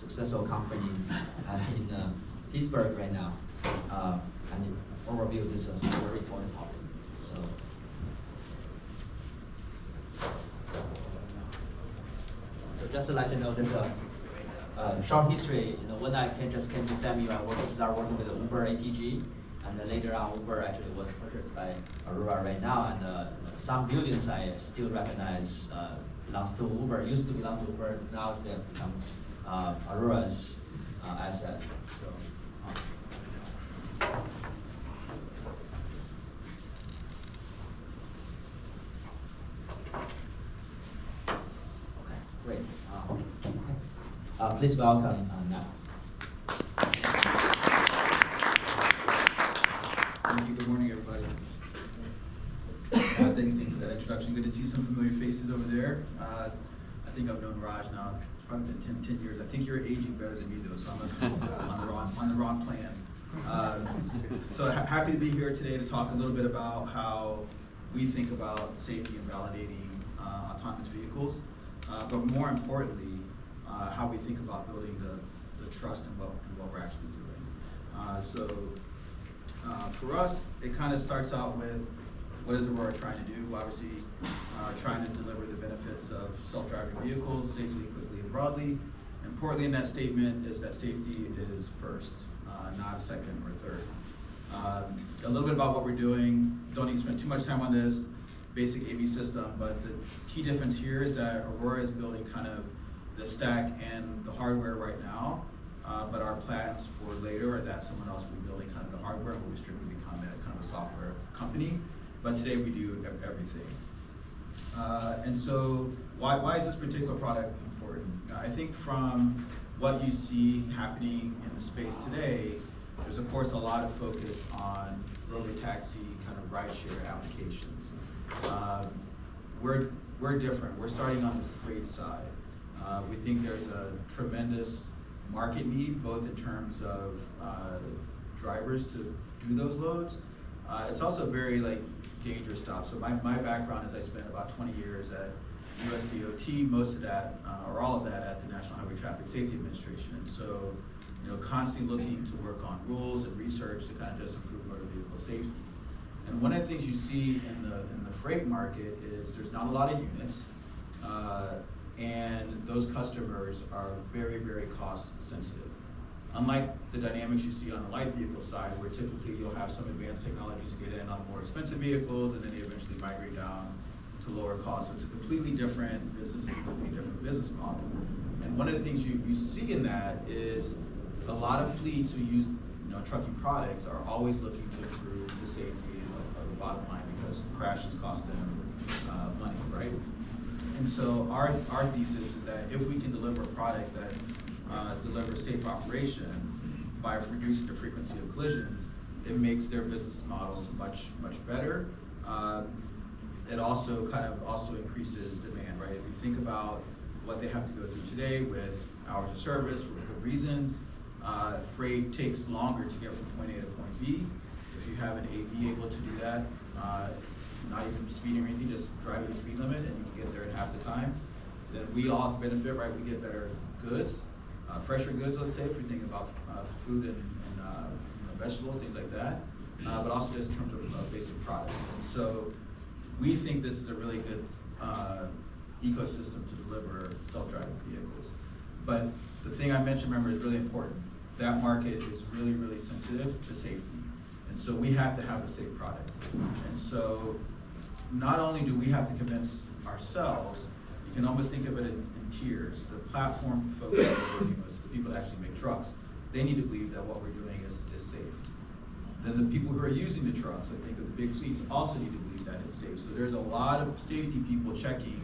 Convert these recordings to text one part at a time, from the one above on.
successful company in Pittsburgh right now. And overview this is a very important topic. So just to let you know, there's a short history. When I came to SAMU, I started working with the Uber ATG, and then later on, Uber actually was purchased by Aurora right now, and some buildings I still recognize belongs to Uber. Used to belong to Uber, now they have become Aurora's asset. So. Great. Please welcome Nat. Thank you. Good morning, everybody. Thanks, Dean, for that introduction. Good to see some familiar faces over there. I think I've known Raj now. It's probably been 10 years. I think you're aging better than me, though, so I must be on the wrong plan. So happy to be here today to talk a little bit about how we think about safety and validating autonomous vehicles. But more importantly, how we think about building the trust in what we're actually doing. For us, it kind of starts out with what is Aurora trying to do? Obviously, trying to deliver the benefits of self-driving vehicles safely, quickly, and broadly. Importantly in that statement is that safety is first, not second or third. A little bit about what we're doing. Don't need to spend too much time on this. Basic AV system, but the key difference here is that Aurora is building kind of the stack and the hardware right now, but our plans for later are that someone else will be building kind of the hardware and we'll strictly become kind of a software company. But today we do everything. And so why is this particular product important? I think from what you see happening in the space today, there's of course a lot of focus on robotaxi kind of rideshare applications. We're different. We're starting on the freight side. We think there's a tremendous market need, both in terms of drivers to do those loads. It's also very dangerous stuff. So my background is I spent about 20 years at USDOT, most of that, or all of that at the National Highway Traffic Safety Administration. And so, constantly looking to work on rules and research to kind of just improve motor vehicle safety. And one of the things you see in the freight market is there's not a lot of units, and those customers are very, very cost sensitive. Unlike the dynamics you see on the light vehicle side, where typically you'll have some advanced technologies get in on more expensive vehicles, and then they eventually migrate down to lower costs. So it's a completely different business model. And one of the things you see in that is a lot of fleets who use trucking products are always looking to improve the safety of the bottom line because crashes cost them money, right? And so our thesis is that if we can deliver a product that delivers safe operation by reducing the frequency of collisions, it makes their business model much better. It also also increases demand, right? If you think about what they have to go through today with hours of service for good reasons, freight takes longer to get from point A to point B. If you have an AV able to do that, not even speeding or anything, just driving the speed limit, and you can get there in half the time, then we all benefit, right? We get better goods, fresher goods, let's say, if you're thinking about food and vegetables, things like that, but also just in terms of basic products. And so we think this is a really good ecosystem to deliver self-driving vehicles. But the thing I mentioned, remember, is really important. That market is really, really sensitive to safety. And so we have to have a safe product. And so not only do we have to convince ourselves, you can almost think of it in tiers. The platform folks that we're working with, the people that actually make trucks, they need to believe that what we're doing is safe. Then the people who are using the trucks, I think of the big fleets, also need to believe that it's safe. So there's a lot of safety people checking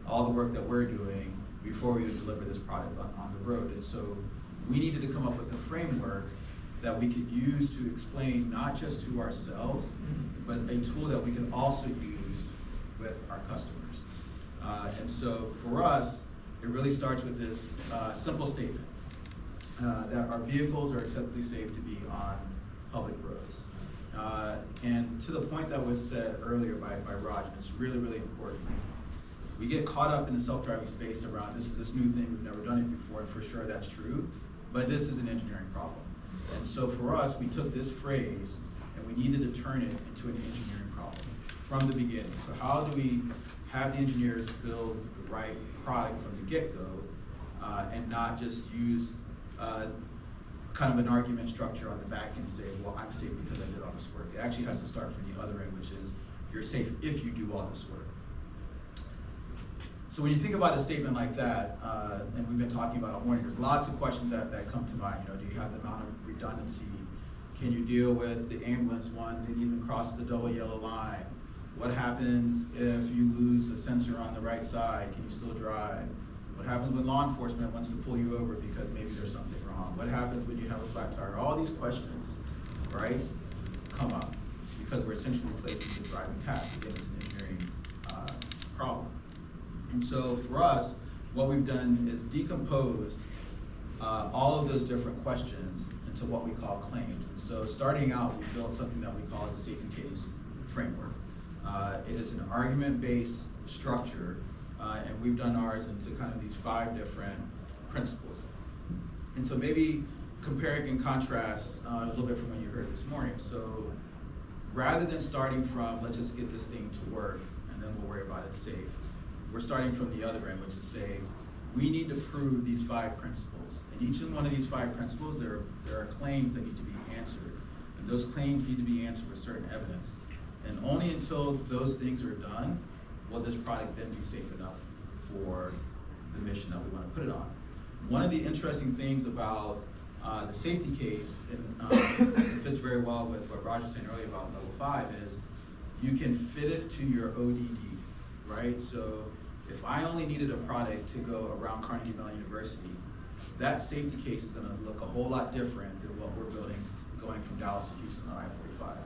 all the work that we're doing before we deliver this product on the road. And so we needed to come up with a framework that we could use to explain not just to ourselves, but a tool that we can also use with our customers. And so for us, it really starts with this simple statement, that our vehicles are acceptably safe to be on public roads. And to the point that was said earlier by Raj, and it's really, really important. We get caught up in the self-driving space around this is this new thing, we've never done it before. And for sure that's true, but this is an engineering problem. And so for us, we took this phrase and we needed to turn it into an engineering problem from the beginning. So how do we have the engineers build the right product from the get-go and not just use kind of an argument structure on the back end and say, well, I'm safe because I did all this work. It actually has to start from the other end, which is you're safe if you do all this work. So when you think about a statement like that, and we've been talking about all morning, there's lots of questions that come to mind. You know, do you have the amount of redundancy? Can you deal with the ambulance one didn't even cross the double yellow line? What happens if you lose a sensor on the right side? Can you still drive? What happens when law enforcement wants to pull you over because maybe there's something wrong? What happens when you have a flat tire? All these questions, right, come up because we're essentially replacing the driving task. Again, it's an engineering problem. And so for us, what we've done is decomposed all of those different questions into what we call claims. And so starting out, we built something that we call the safety case framework. It is an argument-based structure, and we've done ours into kind of these 5 different principles. And so maybe comparing and contrast a little bit from what you heard this morning. So rather than starting from, let's just get this thing to work, and then we'll worry about it safe, we're starting from the other end, which is say, we need to prove these 5 principles. And each one of these 5 principles, there are claims that need to be answered. And those claims need to be answered with certain evidence. And only until those things are done will this product then be safe enough for the mission that we want to put it on. One of the interesting things about the safety case, and it fits very well with what Roger was saying earlier about level 5, is you can fit it to your ODD, right? So if I only needed a product to go around Carnegie Mellon University, that safety case is going to look a whole lot different than what we're building going from Dallas to Houston on I-45.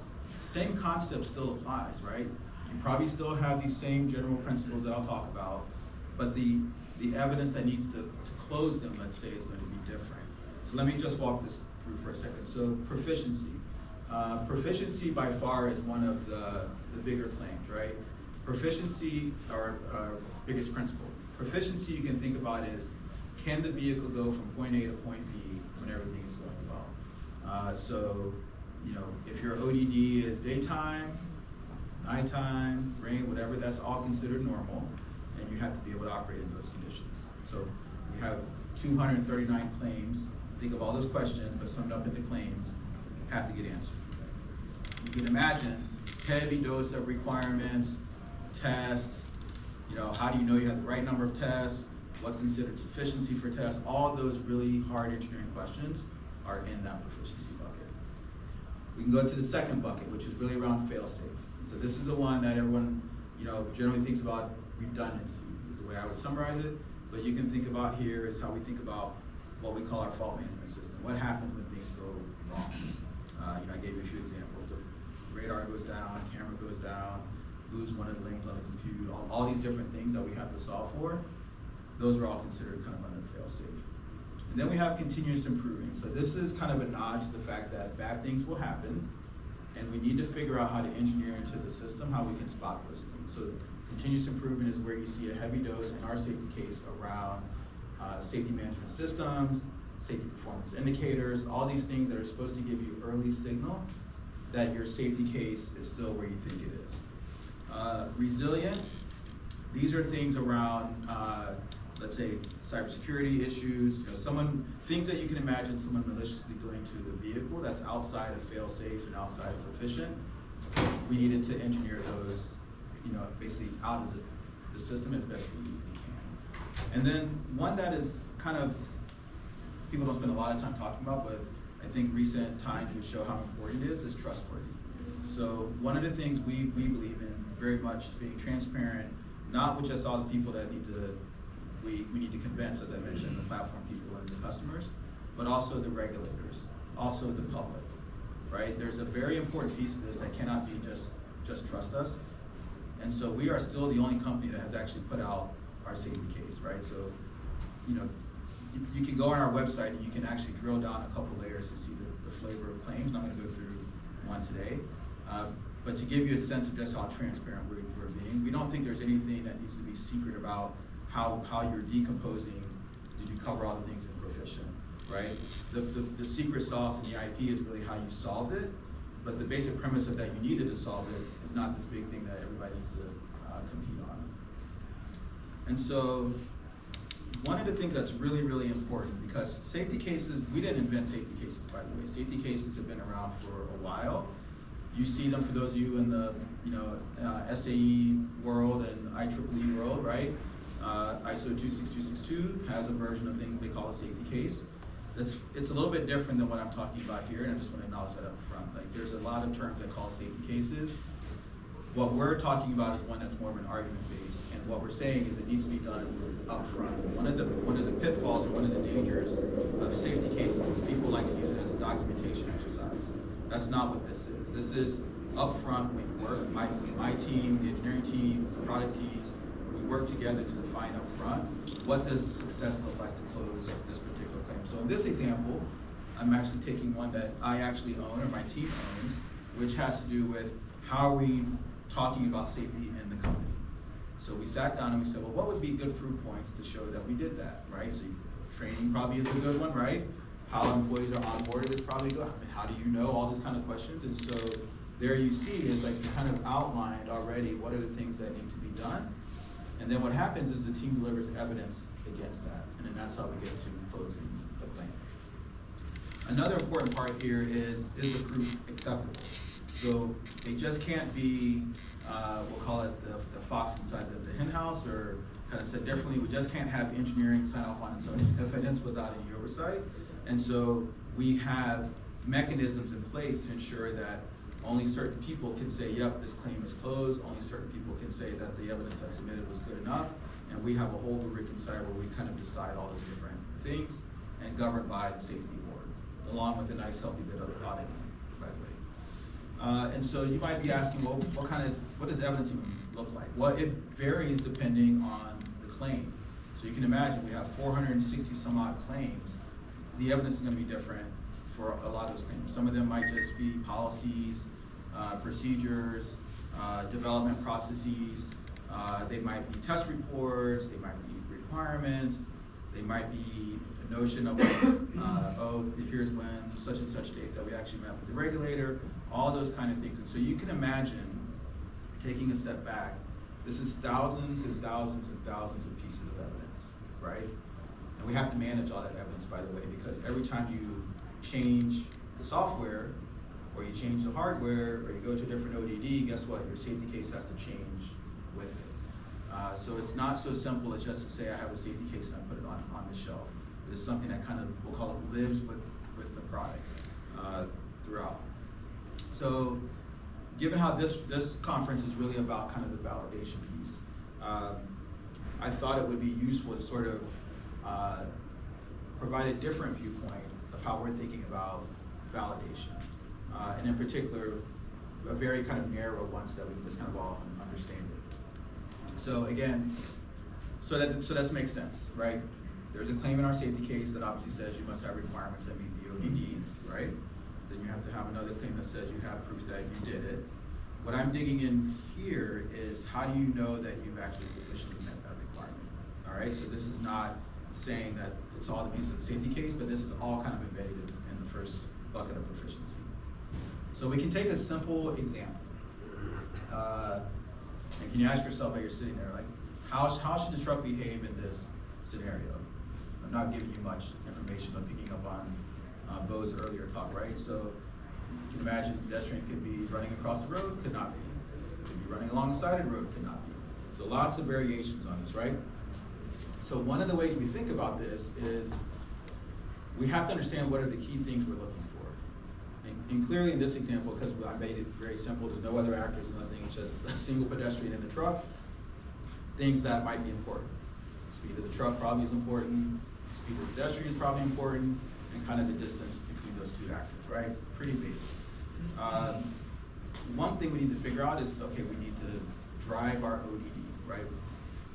Same concept still applies, right? You probably still have these same general principles that I'll talk about, but the evidence that needs to close them, let's say, is going to be different. So let me just walk this through for a second. So proficiency. Proficiency by far is one of the bigger claims, right? Proficiency, our biggest principle. Proficiency you can think about is, can the vehicle go from point A to point B when everything is going well? So, you know, if your ODD is daytime, nighttime, rain, whatever, that's all considered normal, and you have to be able to operate in those conditions. So we have 239 claims. Think of all those questions, but summed up into claims, have to get answered. You can imagine heavy dose of requirements, tests, you know, how do you know you have the right number of tests, what's considered sufficiency for tests, all of those really hard engineering questions are in that proficiency bucket. We can go to the second bucket, which is really around fail-safe. So this is the one that everyone, you know, generally thinks about. Redundancy is the way I would summarize it, but you can think about here is how we think about what we call our fault management system. What happens when things go wrong? You know, I gave you a few examples. The radar goes down, camera goes down, lose one of the links on the computer, all these different things that we have to solve for, those are all considered kind of under fail-safe. And then we have continuous improving. So this is kind of a nod to the fact that bad things will happen, and we need to figure out how to engineer into the system how we can spot those things. So continuous improvement is where you see a heavy dose in our safety case around safety management systems, safety performance indicators, all these things that are supposed to give you early signal that your safety case is still where you think it is. Resilient, these are things around, let's say, cybersecurity issues, you know, things that you can imagine someone maliciously doing to the vehicle that's outside of fail-safe and outside of proficient. We needed to engineer those, you know, basically out of the system as best we can. And then one that is kind of, people don't spend a lot of time talking about, but I think recent times would show how important it is trustworthy. So one of the things we believe in very much being transparent, not with just all the people that we need to convince, as I mentioned, the platform people and the customers, but also the regulators, also the public, right? There's a very important piece of this that cannot be just trust us. And so we are still the only company that has actually put out our safety case, right? So, you know, you can go on our website and you can actually drill down a couple layers to see the flavor of claims. I'm going to go through one today. But to give you a sense of just how transparent we're being, we don't think there's anything that needs to be secret about how you're decomposing Did you cover all the things in proficient, right? The secret sauce in the IP is really how you solved it, but the basic premise of that you needed to solve it is not this big thing that everybody needs to compete on. And so, one of the things that's really, really important, because safety cases, we didn't invent safety cases, by the way. Safety cases have been around for a while. You see them, for those of you in the SAE world and IEEE world, right? ISO 26262 has a version of thing they call a safety case. It's a little bit different than what I'm talking about here, and I just want to acknowledge that up front. Like, there's a lot of terms that call safety cases. What we're talking about is one that's more of an argument base, and what we're saying is it needs to be done up front. One of the pitfalls or one of the dangers of safety cases is people like to use it as a documentation exercise. That's not what this is. This is up front. We work, my team, the engineering teams, the product teams, we work together to define up front what does success look like to close this particular claim. So in this example, I'm actually taking one that I actually own or my team owns, which has to do with how are we talking about safety in the company. So we sat down and we said, well, what would be good proof points to show that we did that, right? So training probably is a good one, right? How employees are onboarded is probably good. I mean, how do you know, all those kind of questions? And so there you see is like you kind of outlined already what are the things that need to be done. And then what happens is the team delivers evidence against that. And then that's how we get to closing the claim. Another important part here is the proof acceptable? So it just can't be, we'll call it the fox inside the hen house, or kind of said differently, we just can't have engineering sign off on its own evidence without any oversight. And so we have mechanisms in place to ensure that only certain people can say, yep, this claim is closed, only certain people can say that the evidence I submitted was good enough, and we have a whole rubric inside where we kind of decide all those different things and governed by the safety board, along with a nice healthy bit of auditing, by the way. And so you might be asking, well, what does evidence even look like? Well, it varies depending on the claim. So you can imagine we have 460 some odd claims. The evidence is going to be different for a lot of those claims. Some of them might just be policies, procedures, development processes. They might be test reports. They might be requirements. They might be a notion of, oh, here's when such and such date that we actually met with the regulator, all those kind of things. And so you can imagine, taking a step back, this is thousands and thousands and thousands of pieces of evidence, right? And we have to manage all that evidence, by the way, because every time you change the software, or you change the hardware, or you go to a different ODD, guess what? Your safety case has to change with it. So it's not so simple as just to say I have a safety case and I put it on the shelf. It is something that kind of, we'll call it, lives with the product throughout. So given how this conference is really about kind of the validation piece, I thought it would be useful to sort of provide a different viewpoint of how we're thinking about validation. And in particular, a very kind of narrow one so that we can just kind of all understand it. So again, so that makes sense, right? There's a claim in our safety case that obviously says you must have requirements that meet the ODD, right? Then you have to have another claim that says you have proof that you did it. What I'm digging in here is how do you know that you've actually sufficiently met that requirement? All right, so this is not saying that it's all the pieces of the safety case, but this is all kind of embedded in the first bucket of proficiency. So we can take a simple example. And can you ask yourself while you're sitting there, like, how should the truck behave in this scenario? I'm not giving you much information, but picking up on Beau's earlier talk, right? So you can imagine the pedestrian could be running across the road, could not be. Could be running along the side of the road, could not be. So lots of variations on this, right? So one of the ways we think about this is we have to understand what are the key things we're looking for. And clearly in this example, because I made it very simple, there's no other actors, nothing, it's just a single pedestrian in the truck, things that might be important. Speed of the truck probably is important, speed of the pedestrian is probably important, and kind of the distance between those two actors, right? Pretty basic. One thing we need to figure out is, okay, we need to drive our ODD, right?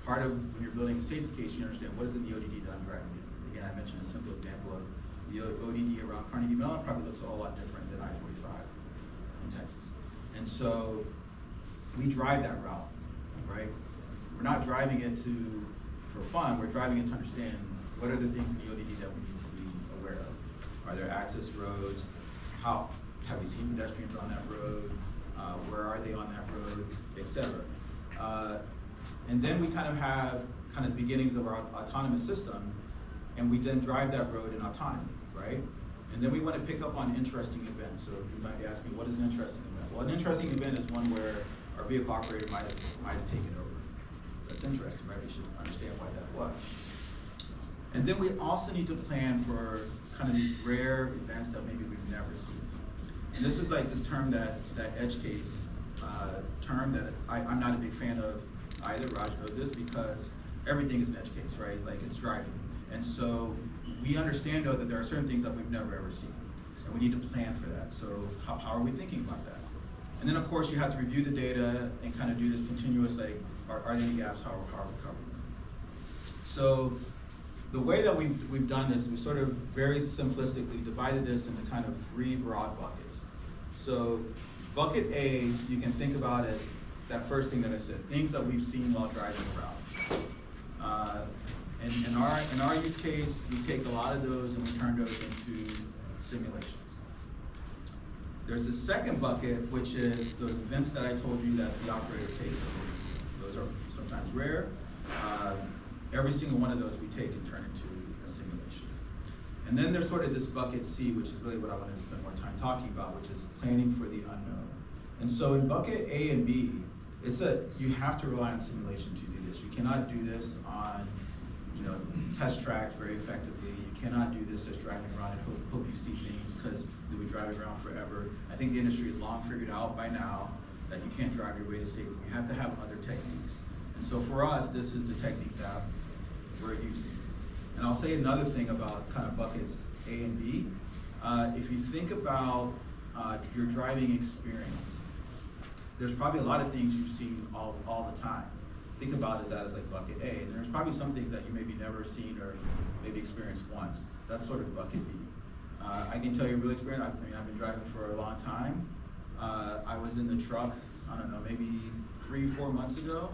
Part of when you're building a safety case, you understand what is in the ODD that I'm driving in. Again, I mentioned a simple example of the ODD around Carnegie Mellon probably looks a whole lot different than I-45 in Texas. And so we drive that route, right? We're not driving it for fun, we're driving it to understand what are the things in the ODD that we need to be aware of? Are there access roads? How have we seen pedestrians on that road? Where are they on that road, etc. And then we kind of have beginnings of our autonomous system, and we then drive that road in autonomy, right? And then we want to pick up on interesting events. So you might be asking, what is an interesting event? Well, an interesting event is one where our vehicle operator might have taken over. That's interesting, right? We should understand why that was. And then we also need to plan for kind of these rare events that maybe we've never seen. And this is like this term that edge case term that I'm not a big fan of either. Raj knows this because everything is an edge case, right? Like it's driving. And so we understand though that there are certain things that we've never ever seen. And we need to plan for that. So how are we thinking about that? And then of course you have to review the data and kind of do this continuous, like, are there any gaps, how are we covering them? So the way that we've done this, we sort of very simplistically divided this into kind of 3 broad buckets. So bucket A, you can think about as that first thing that I said, things that we've seen while driving around. In our use case, we take a lot of those and we turn those into simulations. There's a second bucket, which is those events that I told you that the operator takes. Those are sometimes rare. Every single one of those we take and turn into a simulation. And then there's sort of this bucket C, which is really what I wanted to spend more time talking about, which is planning for the unknown. And so in bucket A and B, you have to rely on simulation to do this. You cannot do this on test tracks very effectively. You cannot do this just driving around and hope you see things, because you'll be driving around forever. I think the industry has long figured out by now that you can't drive your way to safety. You have to have other techniques. And so for us, this is the technique that we're using. And I'll say another thing about kind of buckets A and B. If you think about your driving experience, there's probably a lot of things you've seen all the time. Think about that as like bucket A. And there's probably some things that you maybe never seen or maybe experienced once. That's sort of bucket B. I can tell you a real experience. I've been driving for a long time. I was in the truck, I don't know, maybe 3-4 months ago,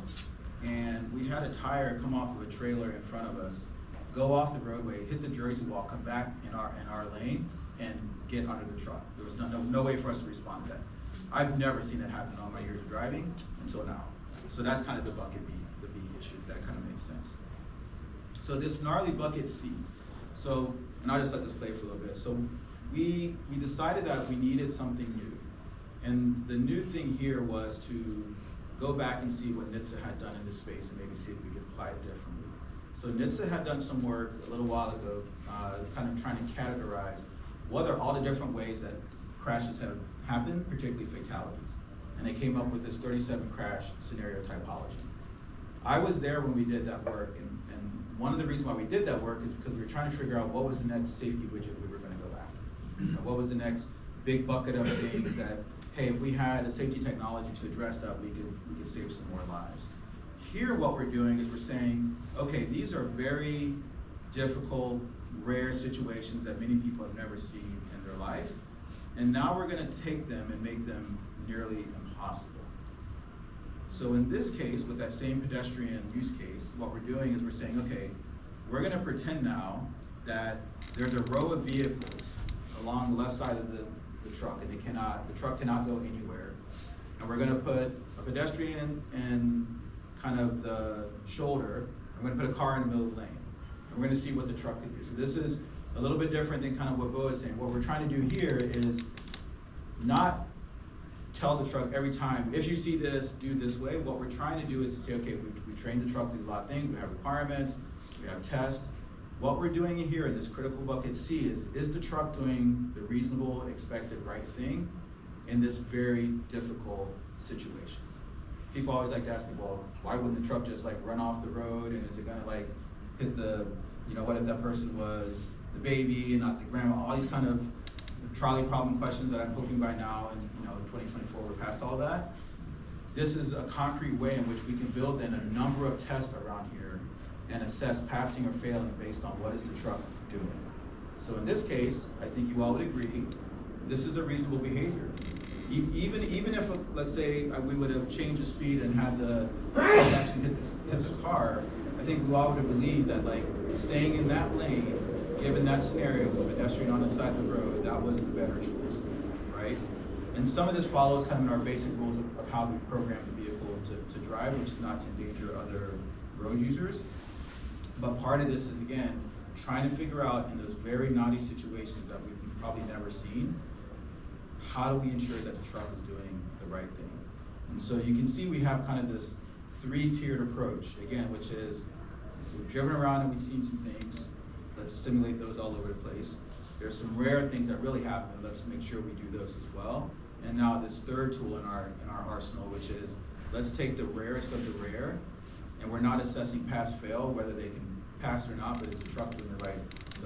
and we had a tire come off of a trailer in front of us, go off the roadway, hit the Jersey wall, come back in our lane, and get under the truck. There was no way for us to respond to that. I've never seen that happen in all my years of driving until now. So that's kind of the bucket B, the B issue. That kind of makes sense. So this gnarly bucket C. So, and I'll just let this play for a little bit. So we decided that we needed something new. And the new thing here was to go back and see what NHTSA had done in this space and maybe see if we could apply it differently. So NHTSA had done some work a little while ago, kind of trying to categorize what are all the different ways that crashes have happened, particularly fatalities. And they came up with this 37 crash scenario typology. I was there when we did that work, and one of the reasons why we did that work is because we were trying to figure out what was the next safety widget we were going to go after. What was the next big bucket of things that, hey, if we had a safety technology to address that, we could save some more lives. Here what we're doing is we're saying, okay, these are very difficult, rare situations that many people have never seen in their life, and now we're going to take them and make them nearly impossible. So in this case, with that same pedestrian use case, what we're doing is we're saying, okay, we're going to pretend now that there's a row of vehicles along the left side of the truck, and the truck cannot go anywhere. And we're going to put a pedestrian in kind of the shoulder. I'm going to put a car in the middle of the lane. And we're going to see what the truck can do. So this is a little bit different than kind of what Bo is saying. What we're trying to do here is not tell the truck every time, if you see this, do this way. What we're trying to do is to say, okay, we trained the truck to do a lot of things. We have requirements, we have tests. What we're doing here in this critical bucket C is the truck doing the reasonable, expected, right thing in this very difficult situation? People always like to ask me, well, why wouldn't the truck just like run off the road, and is it gonna like hit the, what if that person was the baby and not the grandma? All these kind of trolley problem questions that I'm hoping by now in 2024 we're past all that. This is a concrete way in which we can build in a number of tests around here and assess passing or failing based on what is the truck doing. So in this case, I think you all would agree, this is a reasonable behavior. Even if, let's say, we would have changed the speed and had the actually hit the car, I think we all would have believed that like staying in that lane, given that scenario with a pedestrian on the side of the road, that was the better choice, right? And some of this follows kind of in our basic rules of how we program the vehicle to drive, which is not to endanger other road users. But part of this is, again, trying to figure out in those very naughty situations that we've probably never seen, how do we ensure that the truck is doing the right thing? And so you can see we have kind of this three-tiered approach, again, which is we've driven around and we've seen some things. Let's simulate those all over the place. There's some rare things that really happen. Let's make sure we do those as well. And now this third tool in our arsenal, which is let's take the rarest of the rare, and we're not assessing pass-fail, whether they can pass or not, but is the truck doing the right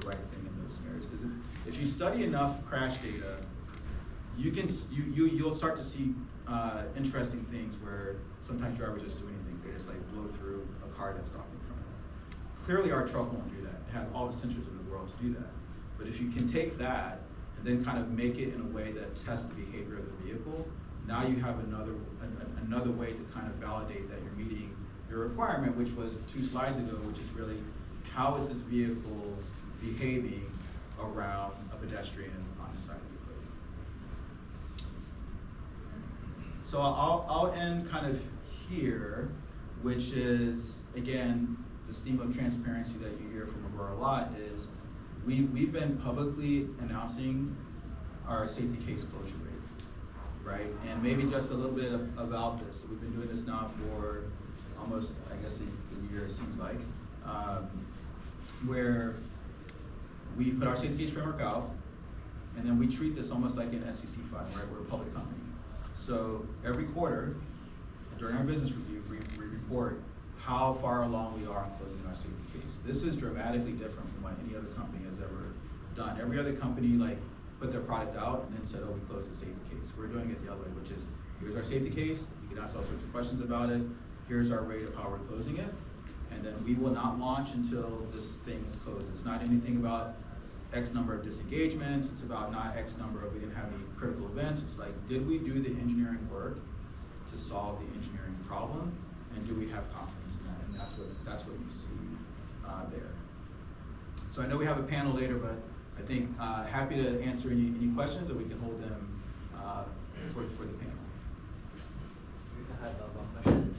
thing in those scenarios? Because if you study enough crash data, you'll start to see interesting things where sometimes drivers just do anything. They just like blow through a car that's stopped in front of them. Clearly our truck won't do that. It has all the sensors in the world to do that. But if you can take that and then kind of make it in a way that tests the behavior of the vehicle, now you have another way to kind of validate that you're meeting your requirement, which was 2 slides ago, which is really how is this vehicle behaving around a pedestrian on the side of the road. So I'll end kind of here, which is, again, this theme of transparency that you hear from Aurora a lot is we've been publicly announcing our safety case closure rate, right? And maybe just a little bit about this. So we've been doing this now for almost, I guess, a year, it seems like, where we put our safety case framework out, and then we treat this almost like an SEC file, right? We're a public company. So every quarter, during our business review, we report how far along we are in closing our safety case. This is dramatically different from what any other company has ever done. Every other company put their product out and then said, oh, we closed the safety case. We're doing it the other way, which is, here's our safety case, you can ask all sorts of questions about it, here's our rate of how we're closing it, and then we will not launch until this thing is closed. It's not anything about X number of disengagements, it's about not X number of we didn't have any critical events. It's like, did we do the engineering work to solve the engineering problem, and do we have confidence in that? And that's what you see there. So I know we have a panel later, but I think happy to answer any questions, or we can hold them for the panel. We can have one question.